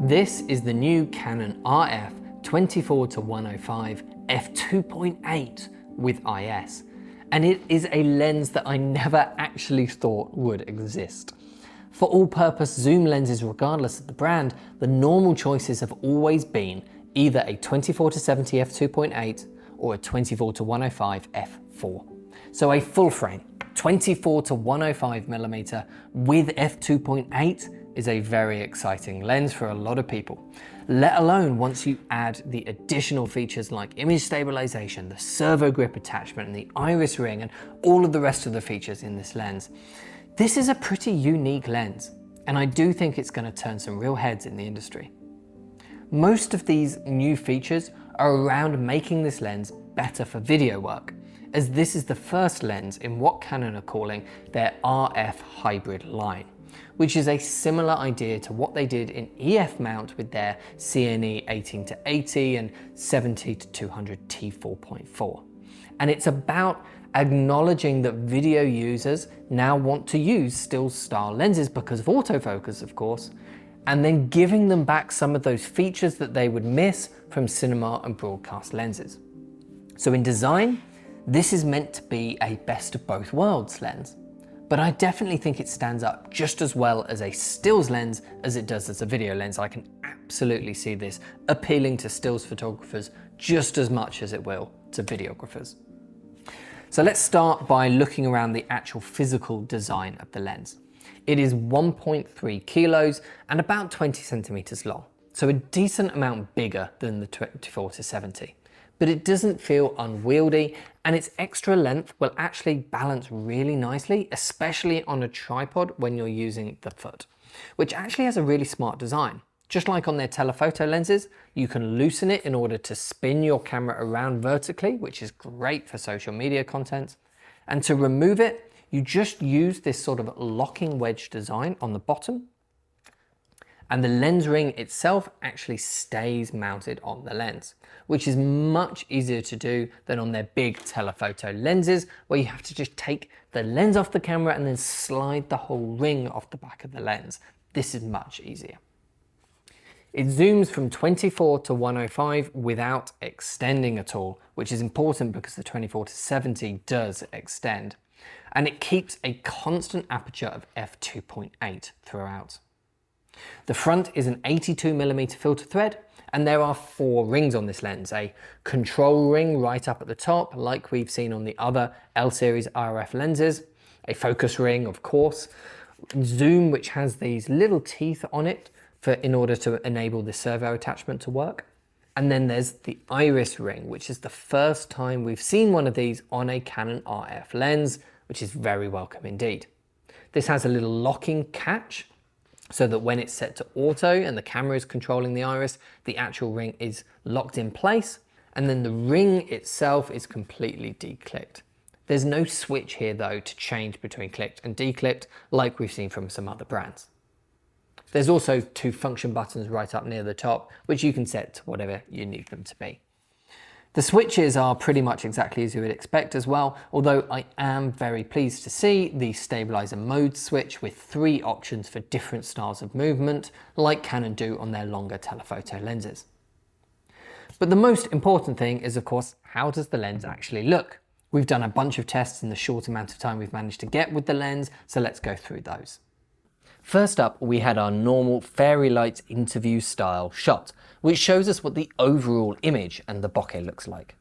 This is the new Canon RF 24-105 f2.8 with IS, and it is a lens that I never actually thought would exist. For all-purpose zoom lenses, regardless of the brand, the normal choices have always been either a 24-70 f2.8 or a 24-105 f4. So a full frame 24-105mm with f2.8 is a very exciting lens for a lot of people, let alone once you add the additional features like image stabilization, the servo grip attachment, and the iris ring, and all of the rest of the features in this lens. This is a pretty unique lens, and I do think it's going to turn some real heads in the industry. Most of these new features are around making this lens better for video work, as this is the first lens in what Canon are calling their RF hybrid line, which is a similar idea to what they did in EF mount with their CNE 18-80 and 70-200 t4.4. And it's about acknowledging that video users now want to use still style lenses because of autofocus, of course, and then giving them back some of those features that they would miss from cinema and broadcast lenses. So in design, this is meant to be a best of both worlds lens, but I definitely think it stands up just as well as a stills lens as it does as a video lens. I can absolutely see this appealing to stills photographers just as much as it will to videographers. So let's start by looking around the actual physical design of the lens. It is 1.3 kilos and about 20 centimeters long, so a decent amount bigger than the 24-70. But it doesn't feel unwieldy, and its extra length will actually balance really nicely, especially on a tripod when you're using the foot, which actually has a really smart design. Just like on their telephoto lenses, you can loosen it in order to spin your camera around vertically, which is great for social media content. And to remove it, you just use this sort of locking wedge design on the bottom, and the lens ring itself actually stays mounted on the lens, which is much easier to do than on their big telephoto lenses, where you have to just take the lens off the camera and then slide the whole ring off the back of the lens. This is much easier. It zooms from 24-105 without extending at all, which is important because the 24-70 does extend. And it keeps a constant aperture of f2.8 throughout. The front is an 82mm filter thread, and there are 4 rings on this lens. A control ring right up at the top, like we've seen on the other L-series RF lenses. A focus ring, of course. Zoom, which has these little teeth on it in order to enable the servo attachment to work. And then there's the iris ring, which is the first time we've seen one of these on a Canon RF lens, which is very welcome indeed. This has a little locking catch, so that when it's set to auto and the camera is controlling the iris, the actual ring is locked in place, and then the ring itself is completely declicked. There's no switch here though to change between clicked and declicked like we've seen from some other brands. There's also 2 function buttons right up near the top, which you can set to whatever you need them to be. The switches are pretty much exactly as you would expect as well, although I am very pleased to see the stabilizer mode switch with 3 options for different styles of movement, like Canon do on their longer telephoto lenses. But the most important thing is, of course, how does the lens actually look? We've done a bunch of tests in the short amount of time we've managed to get with the lens, so let's go through those. First up, we had our normal fairy lights interview style shot, which shows us what the overall image and the bokeh looks like.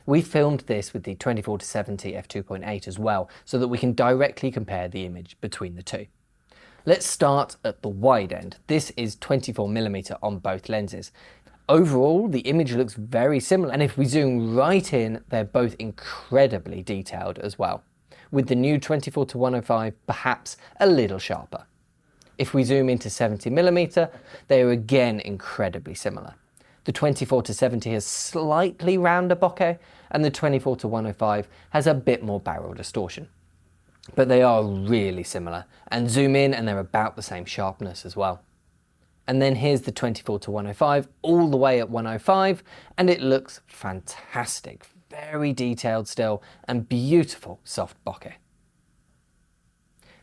We filmed this with the 24-70 f2.8 as well, so that we can directly compare the image between the two. Let's start at the wide end. This is 24mm on both lenses. Overall, the image looks very similar, and if we zoom right in, they're both incredibly detailed as well, with the new 24-105 perhaps a little sharper. If we zoom into 70mm, they are again incredibly similar. The 24-70 has slightly rounder bokeh, and the 24-105 has a bit more barrel distortion. But they are really similar, and zoom in and they're about the same sharpness as well. And then here's the 24-105 all the way at 105, and it looks fantastic, very detailed still, and beautiful soft bokeh.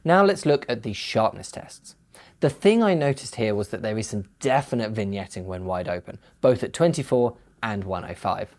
Now let's look at the sharpness tests. The thing I noticed here was that there is some definite vignetting when wide open, both at 24 and 105.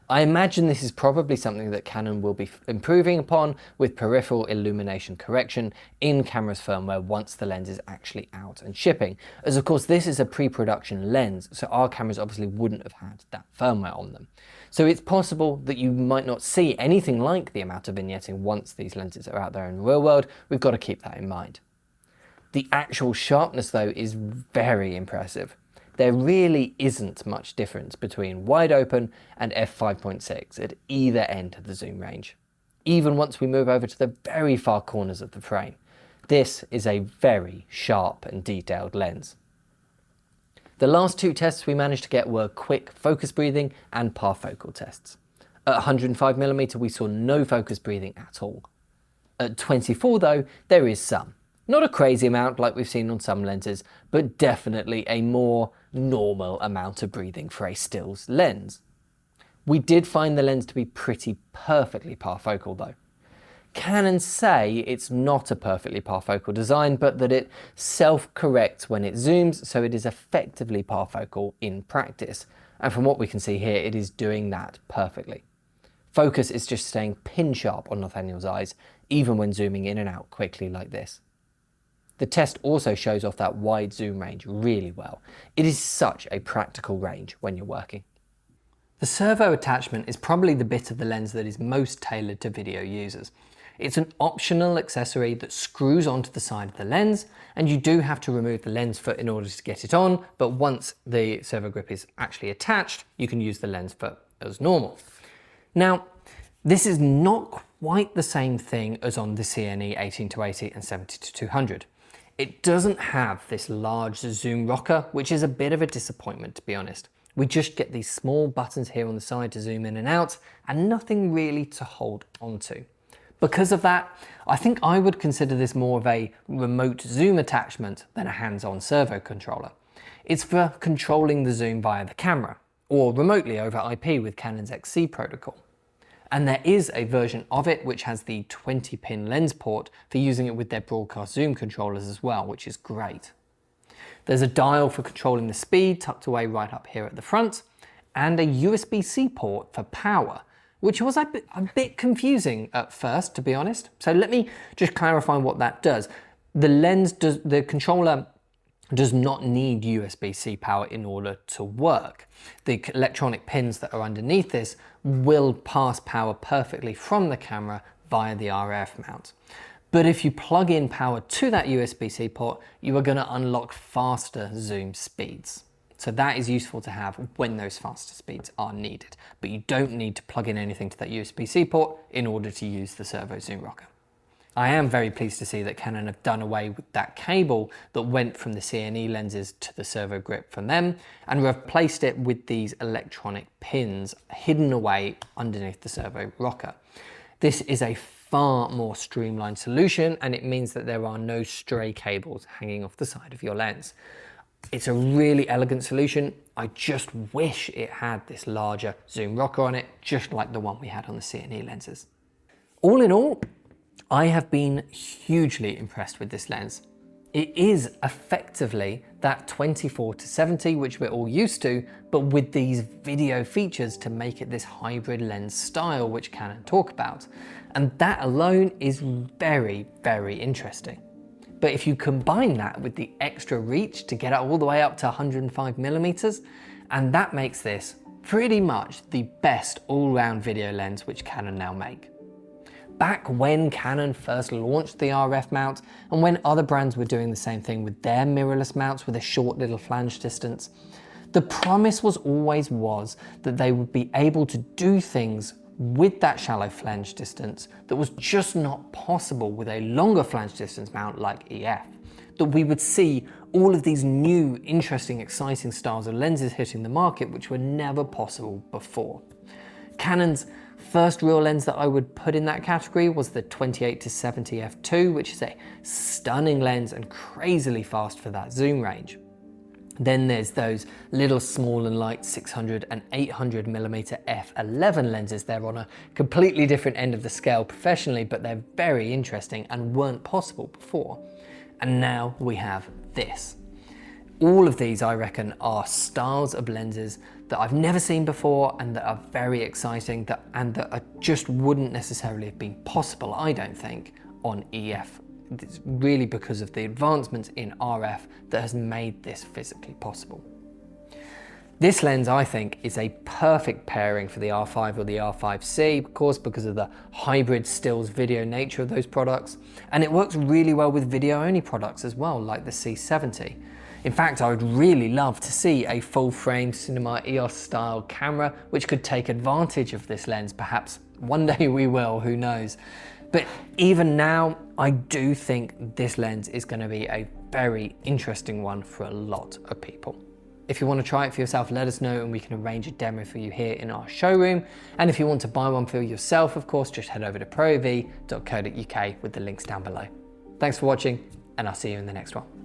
I imagine this is probably something that Canon will be improving upon with peripheral illumination correction in camera's firmware once the lens is actually out and shipping, as of course this is a pre-production lens, so our cameras obviously wouldn't have had that firmware on them. So it's possible that you might not see anything like the amount of vignetting once these lenses are out there in the real world. We've got to keep that in mind. The actual sharpness though is very impressive. There really isn't much difference between wide open and f5.6 at either end of the zoom range, even once we move over to the very far corners of the frame. This is a very sharp and detailed lens. The last two tests we managed to get were quick focus breathing and parfocal tests. At 105mm we saw no focus breathing at all. At 24 though, there is some. Not a crazy amount like we've seen on some lenses, but definitely a more normal amount of breathing for a stills lens. We did find the lens to be pretty perfectly parfocal though. Canon say it's not a perfectly parfocal design, but that it self-corrects when it zooms, so it is effectively parfocal in practice. And from what we can see here, it is doing that perfectly. Focus is just staying pin sharp on Nathaniel's eyes, even when zooming in and out quickly like this. The test also shows off that wide zoom range really well. It is such a practical range when you're working. The servo attachment is probably the bit of the lens that is most tailored to video users. It's an optional accessory that screws onto the side of the lens, and you do have to remove the lens foot in order to get it on, but once the servo grip is actually attached, you can use the lens foot as normal. Now, this is not quite the same thing as on the CNE 18-80 and 70-200. It doesn't have this large zoom rocker, which is a bit of a disappointment to be honest. We just get these small buttons here on the side to zoom in and out, and nothing really to hold onto. Because of that, I think I would consider this more of a remote zoom attachment than a hands-on servo controller. It's for controlling the zoom via the camera, or remotely over IP with Canon's XC protocol. And there is a version of it which has the 20-pin lens port for using it with their broadcast zoom controllers as well, which is great. There's a dial for controlling the speed tucked away right up here at the front, and a USB-C port for power, which was a bit confusing at first, to be honest. So let me just clarify what that does. The controller does not need USB-C power in order to work. The electronic pins that are underneath this will pass power perfectly from the camera via the RF mount. But if you plug in power to that USB-C port, you are going to unlock faster zoom speeds. So that is useful to have when those faster speeds are needed. But you don't need to plug in anything to that USB-C port in order to use the servo zoom rocker. I am very pleased to see that Canon have done away with that cable that went from the CNE lenses to the servo grip from them and replaced it with these electronic pins hidden away underneath the servo rocker. This is a far more streamlined solution, and it means that there are no stray cables hanging off the side of your lens. It's a really elegant solution. I just wish it had this larger zoom rocker on it, just like the one we had on the CNE lenses. All in all, I have been hugely impressed with this lens. It is effectively that 24-70, which we're all used to, but with these video features to make it this hybrid lens style, which Canon talk about. And that alone is very, very interesting. But if you combine that with the extra reach to get it all the way up to 105mm, and that makes this pretty much the best all-round video lens which Canon now make. Back when Canon first launched the RF mount, and when other brands were doing the same thing with their mirrorless mounts with a short little flange distance, the promise was always that they would be able to do things with that shallow flange distance that was just not possible with a longer flange distance mount like EF. That we would see all of these new, interesting, exciting styles of lenses hitting the market which were never possible before. Canon's first real lens that I would put in that category was the 28-70 f2, which is a stunning lens and crazily fast for that zoom range. Then there's those little small and light 600 and 800mm f11 lenses. They're on a completely different end of the scale professionally, but they're very interesting and weren't possible before. And now we have this. All of these, I reckon, are styles of lenses that I've never seen before and that are very exciting and that just wouldn't necessarily have been possible, I don't think, on EF. It's really because of the advancements in RF that has made this physically possible. This lens, I think, is a perfect pairing for the R5 or the R5C, of course, because of the hybrid stills video nature of those products. And it works really well with video-only products as well, like the C70. In fact, I would really love to see a full-frame cinema EOS style camera which could take advantage of this lens. Perhaps one day we will, who knows. But even now, I do think this lens is going to be a very interesting one for a lot of people. If you want to try it for yourself, let us know and we can arrange a demo for you here in our showroom. And if you want to buy one for yourself, of course, just head over to proev.co.uk with the links down below. Thanks for watching, and I'll see you in the next one.